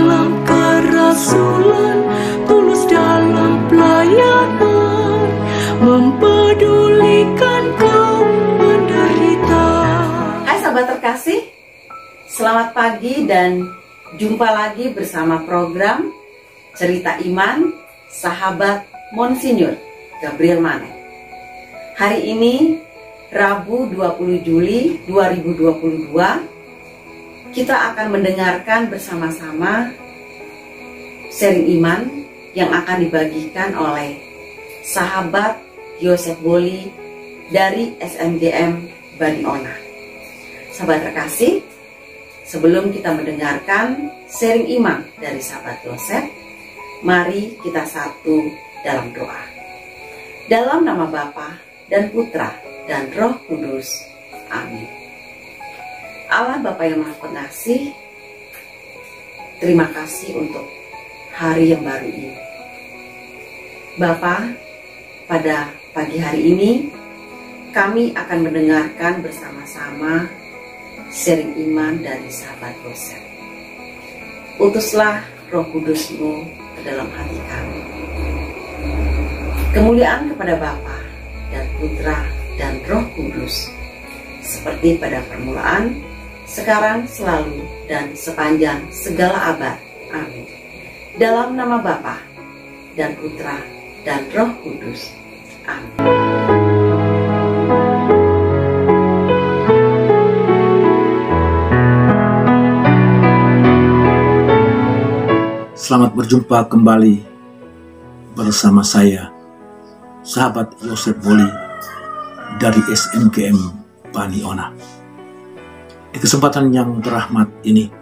dalam kerasulan, tulus dalam pelayanan, mempedulikan kaum menderita. Hai sahabat terkasih, selamat pagi dan jumpa lagi bersama program Cerita Iman Sahabat Monsinyur Gabriel Manek. Hari ini Rabu 20 Juli 2022, kita akan mendengarkan bersama-sama sharing iman yang akan dibagikan oleh sahabat Yosef Boli dari SMGM Bani Ona. Sahabat terkasih, sebelum kita mendengarkan sharing iman dari sahabat Yosef, mari kita satu dalam doa. Dalam nama Bapa dan Putra dan Roh Kudus. Amin. Allah Bapa yang Maha Pengasih, terima kasih untuk hari yang baru ini. Bapa, pada pagi hari ini kami akan mendengarkan bersama-sama sharing iman dari sahabat Yosef. Utuslah Roh Kudus-Mu ke dalam hati kami. Kemuliaan kepada Bapa dan Putra dan Roh Kudus, seperti pada permulaan, sekarang, selalu, dan sepanjang segala abad. Amin. Dalam nama Bapa dan Putra dan Roh Kudus. Amin. Selamat berjumpa kembali bersama saya, sahabat Yosef Boli dari SMGM Bani Ona. Di kesempatan yang terahmat ini,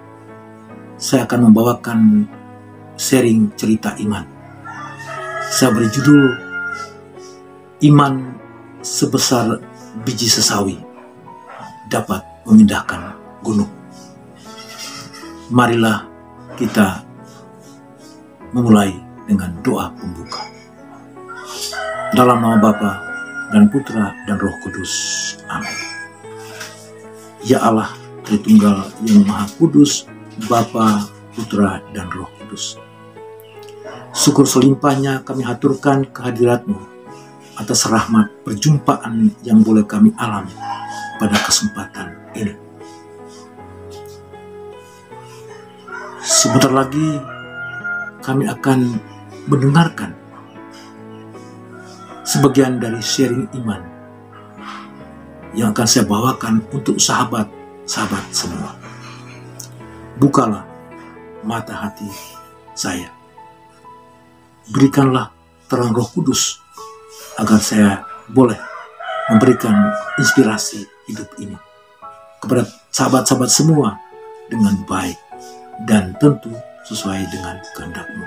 saya akan membawakan sharing cerita iman. Saya beri judul Iman Sebesar Biji Sesawi Dapat Memindahkan Gunung. Marilah kita memulai dengan doa pembuka. Dalam nama Bapa dan Putra dan Roh Kudus. Amin. Ya Allah, Tritunggal yang Maha Kudus, Bapa, Putra, dan Roh Kudus. Syukur selimpahnya kami haturkan kehadirat-Mu atas rahmat perjumpaan yang boleh kami alami pada kesempatan ini. Sebentar lagi kami akan mendengarkan sebagian dari sharing iman yang akan saya bawakan untuk sahabat-sahabat semua. Bukalah mata hati saya. Berikanlah terang Roh Kudus agar saya boleh memberikan inspirasi hidup ini kepada sahabat-sahabat semua dengan baik dan tentu sesuai dengan kehendak-Mu.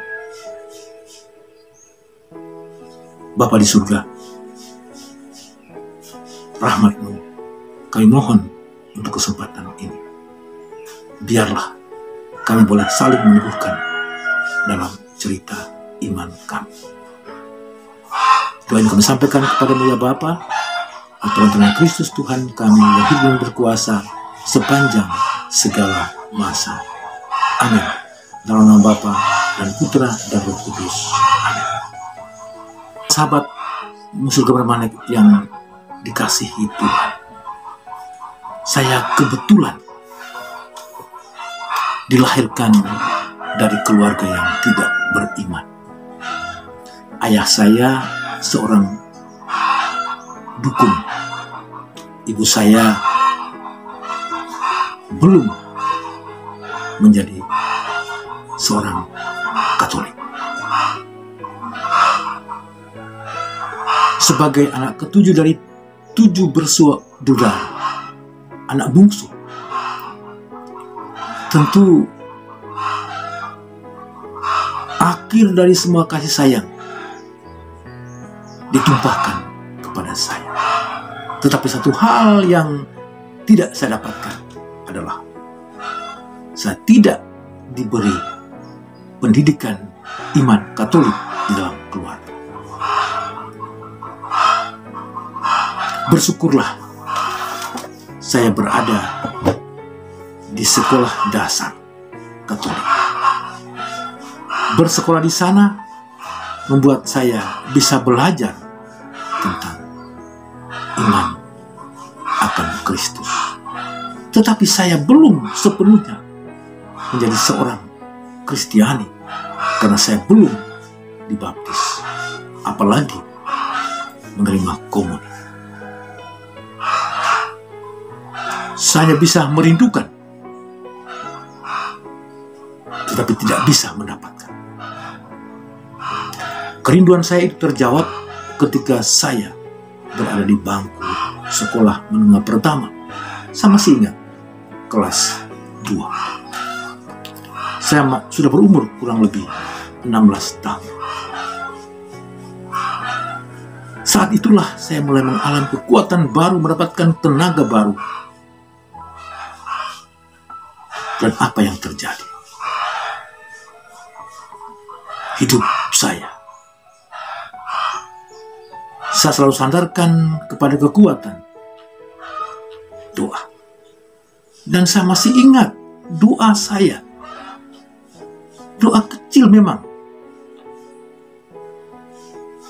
Bapa di surga, rahmat-Mu kami mohon untuk kesempatan ini. Biarlah kami boleh saling meneguhkan dalam cerita iman kami. Doa yang kami sampaikan kepada-Mu ya Bapa, atas nama Kristus Tuhan kami yang hidup dan berkuasa sepanjang segala masa. Amin. Dalam nama Bapa dan Putra dan Roh Kudus. Amin. Sahabat Monsinyur Gabriel Manek yang dikasihi Tuhan, saya kebetulan dilahirkan dari keluarga yang tidak beriman. Ayah saya seorang dukun. Ibu saya belum menjadi seorang Katolik. Sebagai anak ketujuh dari 7 bersaudara, anak bungsu, tentu akhir dari semua kasih sayang ditumpahkan kepada saya. Tetapi satu hal yang tidak saya dapatkan adalah saya tidak diberi pendidikan iman Katolik di dalam keluarga. Bersyukurlah saya berada di sekolah dasar Katolik. Bersekolah di sana membuat saya bisa belajar tentang iman akan Kristus. Tetapi saya belum sepenuhnya menjadi seorang Kristiani karena saya belum dibaptis, apalagi menerima komunitas. Saya bisa merindukan, tetapi tidak bisa mendapatkan. Kerinduan saya itu terjawab ketika saya berada di bangku sekolah menengah pertama. Saya masih ingat kelas 2. Saya sudah berumur kurang lebih 16 tahun. Saat itulah saya mulai mengalami kekuatan baru, mendapatkan tenaga baru. Dan apa yang terjadi? Hidup saya selalu sandarkan kepada kekuatan doa. Dan saya masih ingat doa saya. Doa kecil memang,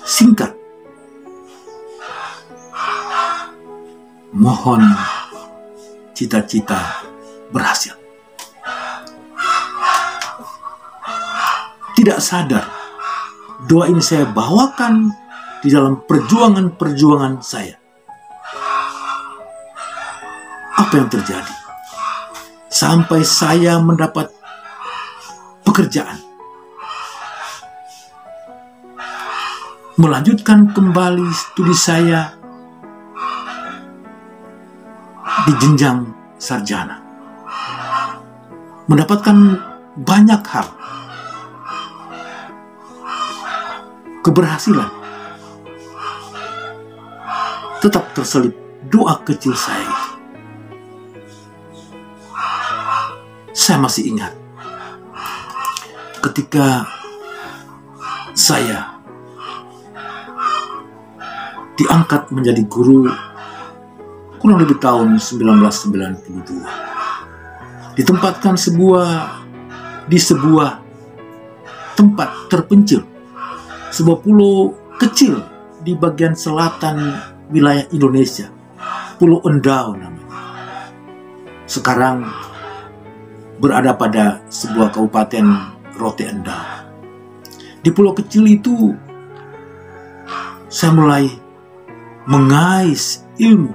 singkat. Mohon cita-cita berhasil. Tidak sadar, doa ini saya bawakan di dalam perjuangan-perjuangan saya. Apa yang terjadi? Sampai saya mendapat pekerjaan. Melanjutkan kembali studi saya di jenjang sarjana. Mendapatkan banyak hal. Keberhasilan. Tetap terselip doa kecil saya itu. Saya masih ingat ketika saya diangkat menjadi guru kurang lebih tahun 1992. Ditempatkan di sebuah tempat terpencil, sebuah pulau kecil di bagian selatan wilayah Indonesia, Pulau Endau namanya. Sekarang berada pada sebuah kabupaten Rote Endau. Di pulau kecil itu saya mulai mengais ilmu,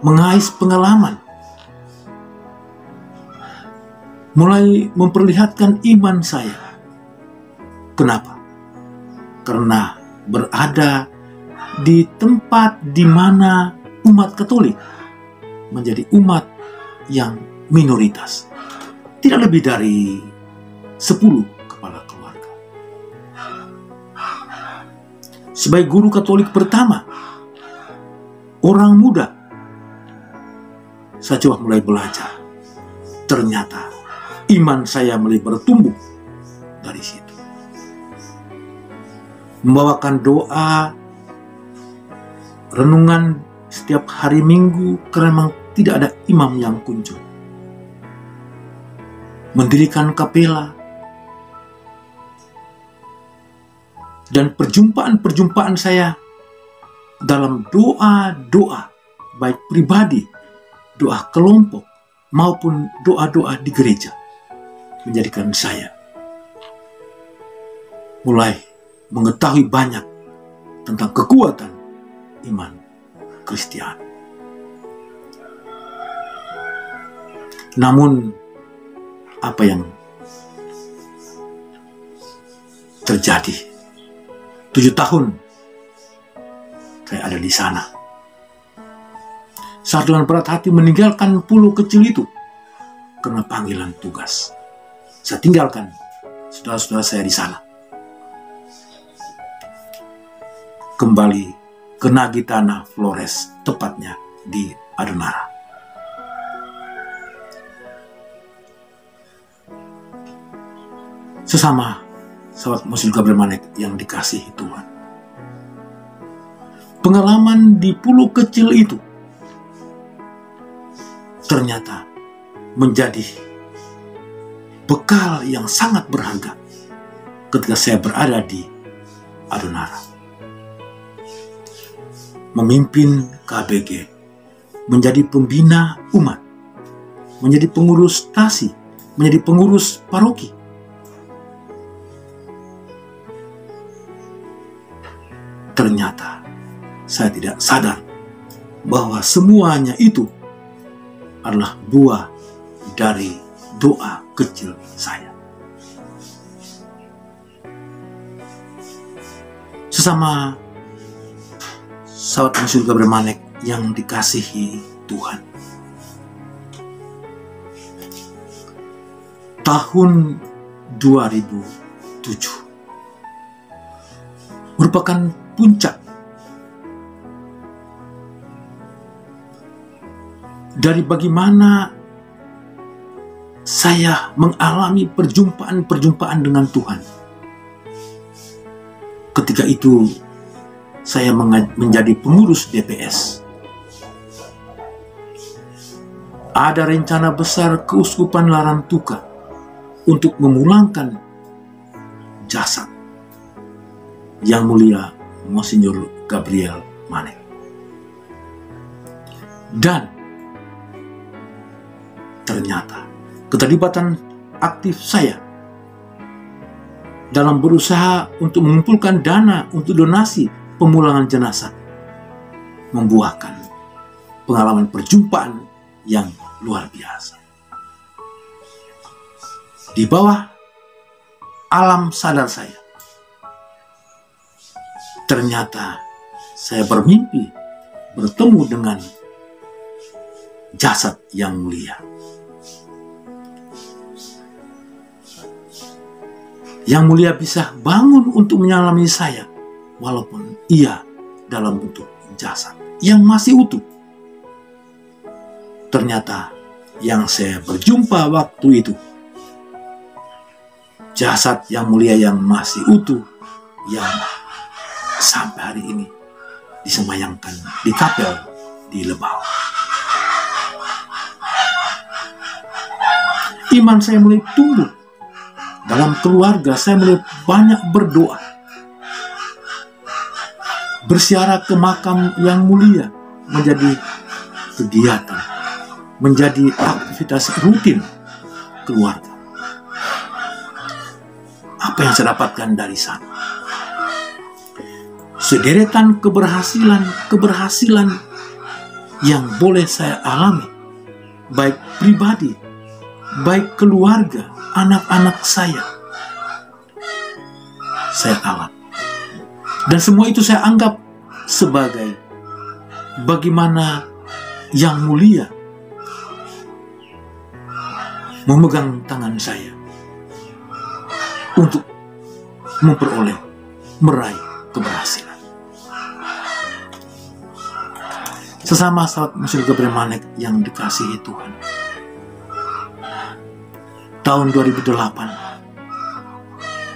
mengais pengalaman, mulai memperlihatkan iman saya. Kenapa? Karena berada di tempat di mana umat Katolik menjadi umat yang minoritas. Tidak lebih dari 10 kepala keluarga. Sebagai guru Katolik pertama, orang muda, saya coba mulai belajar. Ternyata iman saya mulai bertumbuh dari situ. Membawakan doa, renungan setiap hari Minggu karena memang tidak ada imam yang kunjung. Mendirikan kapela. Dan perjumpaan-perjumpaan saya dalam doa-doa, baik pribadi, doa kelompok, maupun doa-doa di gereja, menjadikan saya mulai mengetahui banyak tentang kekuatan iman Kristiani. Namun, apa yang terjadi? 7 tahun saya ada di sana. Saat dengan berat hati meninggalkan pulau kecil itu karena panggilan tugas. Saya tinggalkan saudara-saudara saya di sana. Kembali ke Nagitana Flores, tepatnya di Adonara. Sesama sahabat Muslim Gabriel Manek yang dikasihi Tuhan. Pengalaman di pulau kecil itu ternyata menjadi bekal yang sangat berharga ketika saya berada di Adonara. Memimpin KBG, menjadi pembina umat, menjadi pengurus stasi, menjadi pengurus paroki. Ternyata saya tidak sadar bahwa semuanya itu adalah buah dari doa kecil saya. Sesama sahabat Monsinyur Gabriel Manek yang dikasihi Tuhan, tahun 2007 merupakan puncak dari bagaimana saya mengalami perjumpaan-perjumpaan dengan Tuhan. Ketika itu saya menjadi pengurus DPS. Ada rencana besar Keuskupan Larantuka untuk memulangkan jasad Yang Mulia Monsinyur Gabriel Manek. Dan ternyata keterlibatan aktif saya dalam berusaha untuk mengumpulkan dana untuk donasi pemulangan jenazah membuahkan pengalaman perjumpaan yang luar biasa. Di bawah alam sadar saya, ternyata saya bermimpi bertemu dengan jasad Yang Mulia. Yang Mulia bisa bangun untuk menyalami saya, walaupun ia dalam bentuk jasad yang masih utuh. Ternyata yang saya berjumpa waktu itu, jasad Yang Mulia yang masih utuh, yang sampai hari ini disemayamkan di kapel di Lebau. Iman saya mulai tumbuh. Dalam keluarga saya mulai banyak berdoa, bersiarah ke makam Yang Mulia menjadi kegiatan, menjadi aktivitas rutin keluarga. Apa yang saya dapatkan dari sana? Sederetan keberhasilan yang boleh saya alami, baik pribadi, baik keluarga, anak-anak saya alami. Dan semua itu saya anggap sebagai bagaimana Yang Mulia memegang tangan saya untuk meraih keberhasilan. Sesama sahabat Monsinyur Gabriel Manek yang dikasihi Tuhan, tahun 2008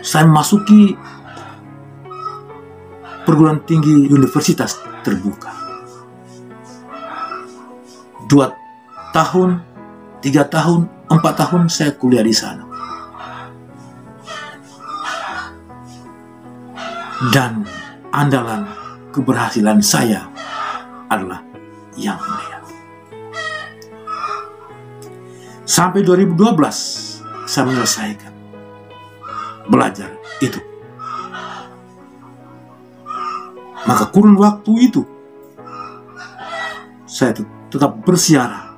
saya memasuki perguruan tinggi universitas terbuka. 2 tahun, 3 tahun, 4 tahun saya kuliah di sana. Dan andalan keberhasilan saya adalah Yang Mulia. Sampai 2012 saya menyelesaikan belajar itu. Maka kurun waktu itu saya tetap bersiarah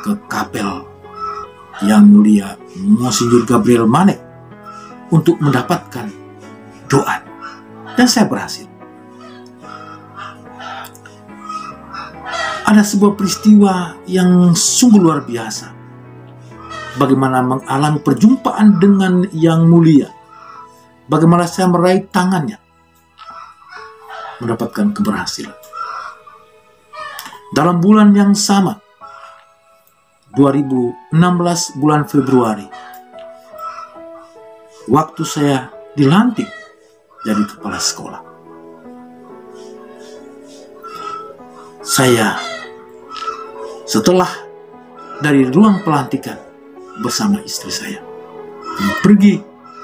ke kapel Yang Mulia Monsinyur Gabriel Manek untuk mendapatkan doa. Dan saya berhasil. Ada sebuah peristiwa yang sungguh luar biasa. Bagaimana mengalami perjumpaan dengan Yang Mulia. Bagaimana saya meraih tangannya, mendapatkan keberhasilan. Dalam bulan yang sama, 2016 bulan Februari, waktu saya dilantik jadi kepala sekolah, saya setelah dari ruang pelantikan bersama istri saya pergi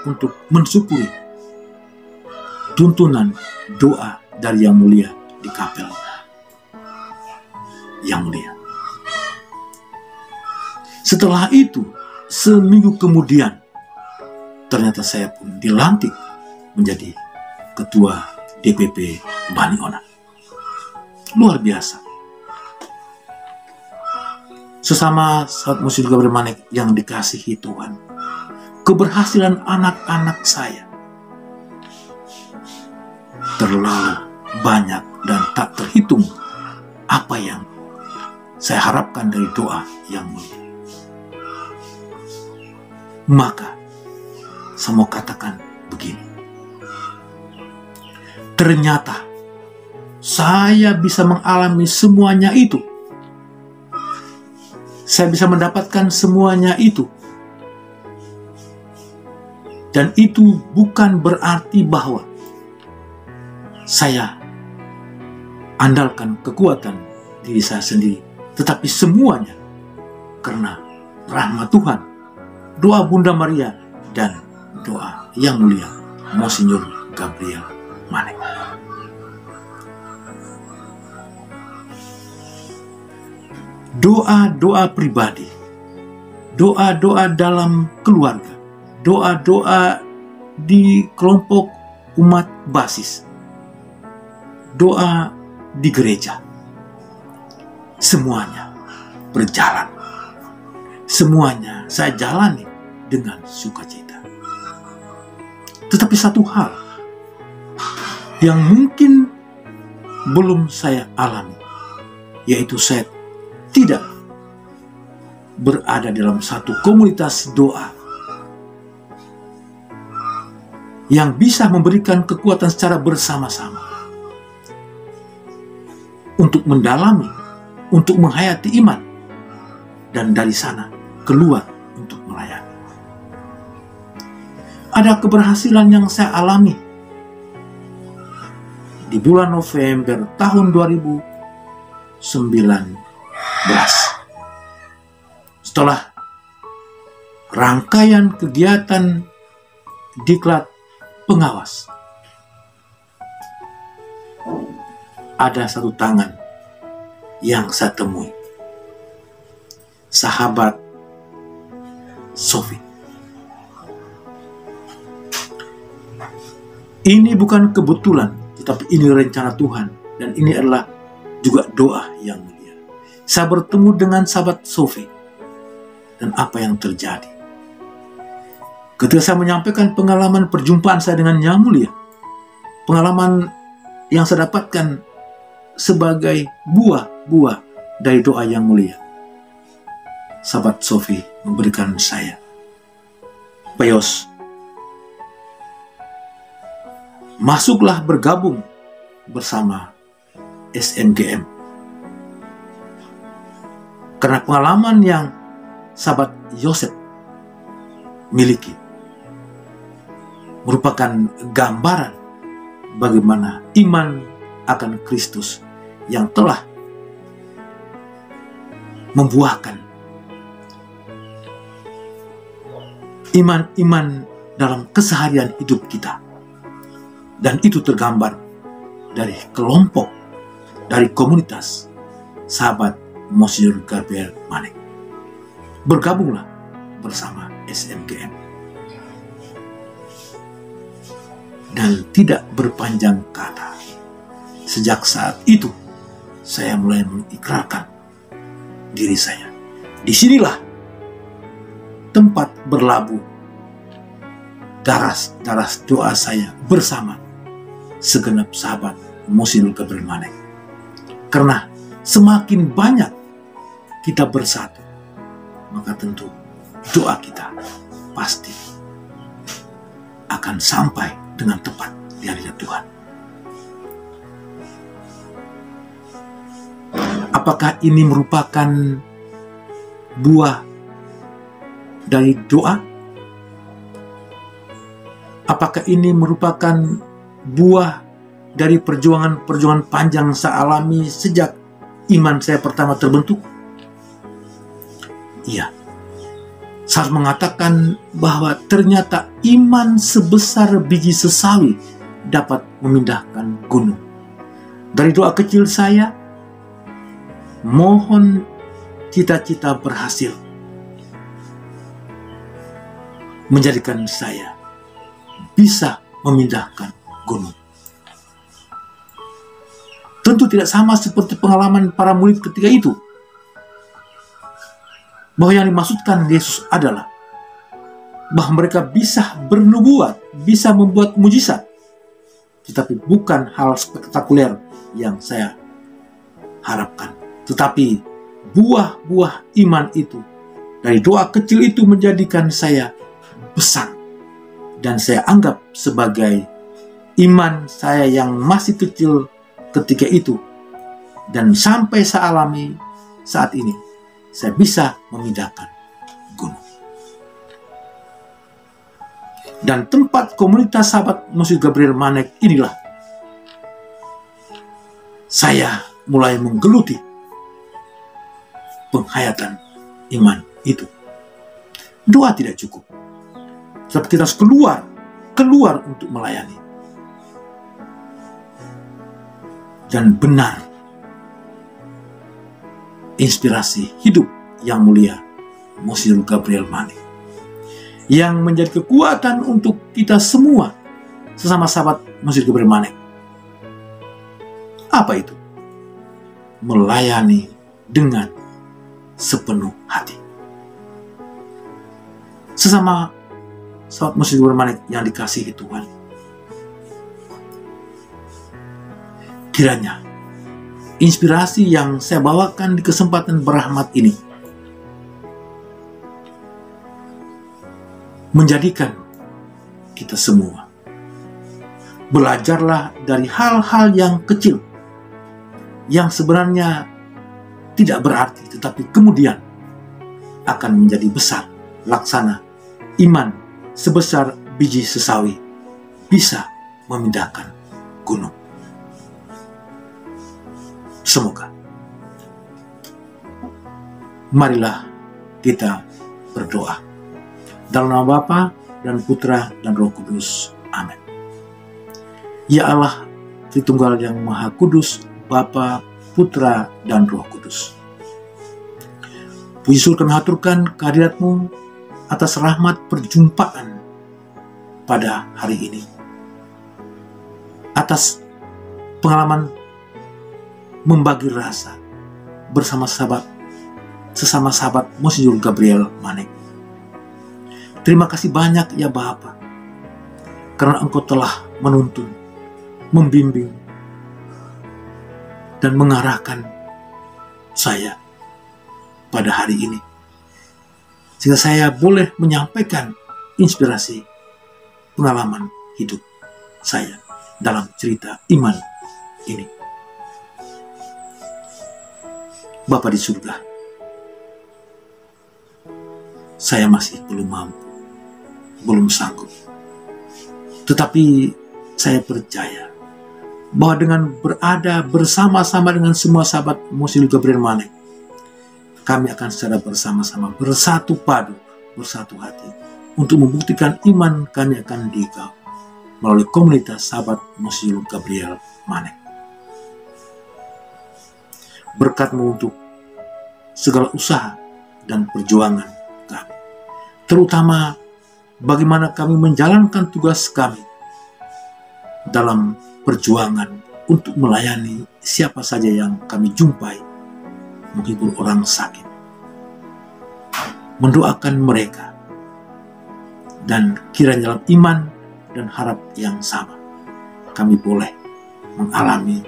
untuk mensyukuri tuntunan doa dari Yang Mulia di kapel Yang Mulia. Setelah itu, seminggu kemudian, ternyata saya pun dilantik menjadi ketua DPP Bani Ona. Luar biasa. Sesama sahabat musik Gabriel Manek yang dikasihi Tuhan, keberhasilan anak-anak saya terlalu banyak dan tak terhitung apa yang saya harapkan dari doa Yang Mulia. Maka saya mau katakan begini, ternyata saya bisa mengalami semuanya itu. Saya bisa mendapatkan semuanya itu. Dan itu bukan berarti bahwa saya andalkan kekuatan diri saya sendiri. Tetapi semuanya karena rahmat Tuhan, doa Bunda Maria, dan doa Yang Mulia Monsinyur Gabriel Manek. Doa-doa pribadi, doa-doa dalam keluarga, doa-doa di kelompok umat basis, doa di gereja, semuanya berjalan. Semuanya saya jalani dengan sukacita. Tetapi satu hal yang mungkin belum saya alami, yaitu saya tidak berada dalam satu komunitas doa yang bisa memberikan kekuatan secara bersama-sama untuk mendalami, untuk menghayati iman, dan dari sana keluar untuk melayani. Ada keberhasilan yang saya alami di bulan November tahun 2019. Setelah rangkaian kegiatan diklat pengawas, ada satu tangan yang saya temui, sahabat Sofi. Ini bukan kebetulan, tetapi ini rencana Tuhan, dan ini adalah juga doa Yang Mulia. Saya bertemu dengan sahabat Sofi, dan apa yang terjadi ketika saya menyampaikan pengalaman perjumpaan saya dengan Yang Mulia, pengalaman yang saya dapatkan sebagai buah-buah dari doa Yang Mulia. Sahabat Sofi memberikan saya, Pak Yos, masuklah bergabung bersama SMGM. Karena pengalaman yang sahabat Yosef miliki merupakan gambaran bagaimana iman akan Kristus yang telah membuahkan iman-iman dalam keseharian hidup kita. Dan itu tergambar dari kelompok, dari komunitas sahabat Monsinyur Gabriel Manek. Bergabunglah bersama SMGM. Dan tidak berpanjang kata, sejak saat itu saya mulai mengikrarkan diri saya. Disinilah tempat berlabuh daras doa saya bersama segenap sahabat Monsinyur Gabriel Manek. Karena semakin banyak kita bersatu, maka tentu doa kita pasti akan sampai dengan tepat di hadirat Tuhan. Apakah ini merupakan buah dari doa? Apakah ini merupakan buah dari perjuangan panjang saya alami sejak iman saya pertama terbentuk? Iya, Saya mengatakan bahwa ternyata iman sebesar biji sesawi dapat memindahkan gunung. Dari doa kecil saya, mohon cita-cita berhasil menjadikan saya bisa memindahkan gunung. Tentu tidak sama seperti pengalaman para murid ketika itu, bahwa yang dimaksudkan Yesus adalah bahwa mereka bisa bernubuat, bisa membuat mujizat, tetapi bukan hal spektakuler yang saya harapkan. Tetapi buah-buah iman itu, dari doa kecil itu menjadikan saya besar. Dan saya anggap sebagai iman saya yang masih kecil ketika itu. Dan sampai saya alami saat ini, saya bisa memindahkan gunung. Dan tempat komunitas sahabat Mosiul Gabriel Manek inilah saya mulai menggeluti penghayatan iman itu. Doa tidak cukup, tapi kita harus keluar untuk melayani. Dan benar, inspirasi hidup yang mulia Mosiul Gabriel Manek yang menjadi kekuatan untuk kita semua sesama sahabat Mosiul Gabriel Manek. Apa itu? Melayani dengan sepenuh hati. Sesama sahabat Mosiul Gabriel Manek yang dikasihi Tuhan, kiranya inspirasi yang saya bawakan di kesempatan berahmat ini menjadikan kita semua belajarlah dari hal-hal yang kecil yang sebenarnya tidak berarti, tetapi kemudian akan menjadi besar. Laksana iman sebesar biji sesawi bisa memindahkan gunung. Semoga. Marilah kita berdoa. Dalam nama Bapa dan Putra dan Roh Kudus. Amin. Ya Allah, Tritunggal yang Maha Kudus, Bapa, Putra, dan Roh Kudus. Puji syukur kami haturkan kehadirat-Mu atas rahmat perjumpaan pada hari ini. Atas pengalaman membagi rasa bersama sesama sahabat Mosiul Gabriel Manek. Terima kasih banyak ya Bapa, karena Engkau telah menuntun, membimbing, dan mengarahkan saya pada hari ini, sehingga saya boleh menyampaikan inspirasi pengalaman hidup saya dalam cerita iman ini. Bapa di surga, saya masih belum mampu, belum sanggup. Tetapi saya percaya bahwa dengan berada bersama-sama dengan semua sahabat Mosiul Gabriel Manek, kami akan secara bersama-sama bersatu padu, bersatu hati untuk membuktikan iman kami akan Engkau melalui komunitas sahabat Mosiul Gabriel Manek. Berkat-Mu untuk segala usaha dan perjuangan kami, terutama bagaimana kami menjalankan tugas kami dalam perjuangan untuk melayani siapa saja yang kami jumpai, menghibur orang sakit, mendoakan mereka, dan kiranya dalam iman dan harap yang sama kami boleh mengalami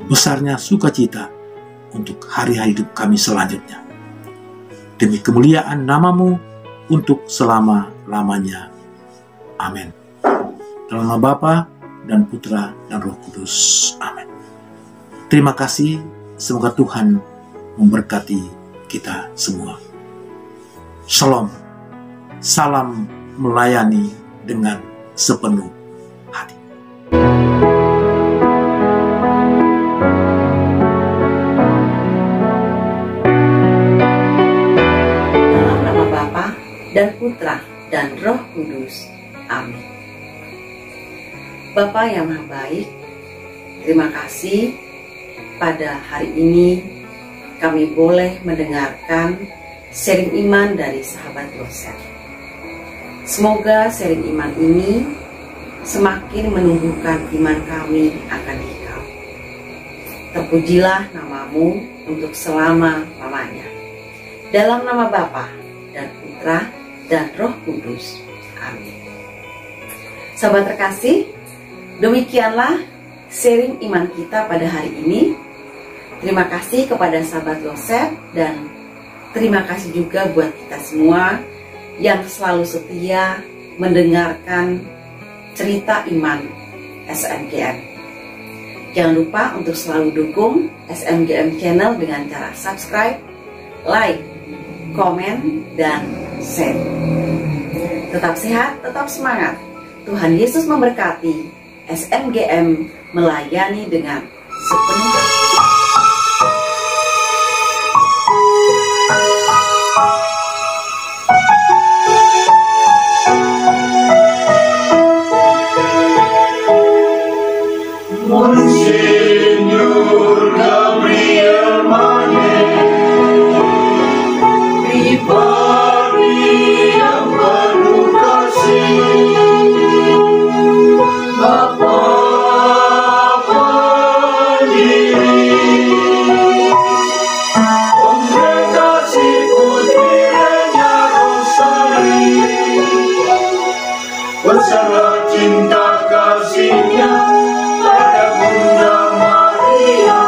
besarnya sukacita untuk hari-hari hidup kami selanjutnya. Demi kemuliaan nama-Mu untuk selama-lamanya. Amin. Dalam nama Bapa dan Putra dan Roh Kudus. Amin. Terima kasih. Semoga Tuhan memberkati kita semua. Shalom. Salam melayani dengan sepenuh hati. Dalam nama Bapa dan Putra, dan Roh Kudus. Amin. Bapa yang Maha Baik, terima kasih pada hari ini kami boleh mendengarkan sharing iman dari sahabat Losep. Semoga sharing iman ini semakin menumbuhkan iman kami akan Engkau. Terpujilah namamu untuk selama-lamanya. Dalam nama Bapa dan Putra dan Roh Kudus. Amin. Sahabat terkasih, demikianlah sharing iman kita pada hari ini. Terima kasih kepada sahabat Losep dan terima kasih juga buat kita semua yang selalu setia mendengarkan cerita iman SMGM. Jangan lupa untuk selalu dukung SMGM Channel dengan cara subscribe, like, komen, dan share. Tetap sehat, tetap semangat. Tuhan Yesus memberkati. SMGM melayani dengan sepenuh hati. Monsignor Gabriel Manet, pribadi yang penuh kasih, Bapa pendiri, Kongregasi Putri Renya Rosari, bersama cinta kasihnya pada Bunda Maria,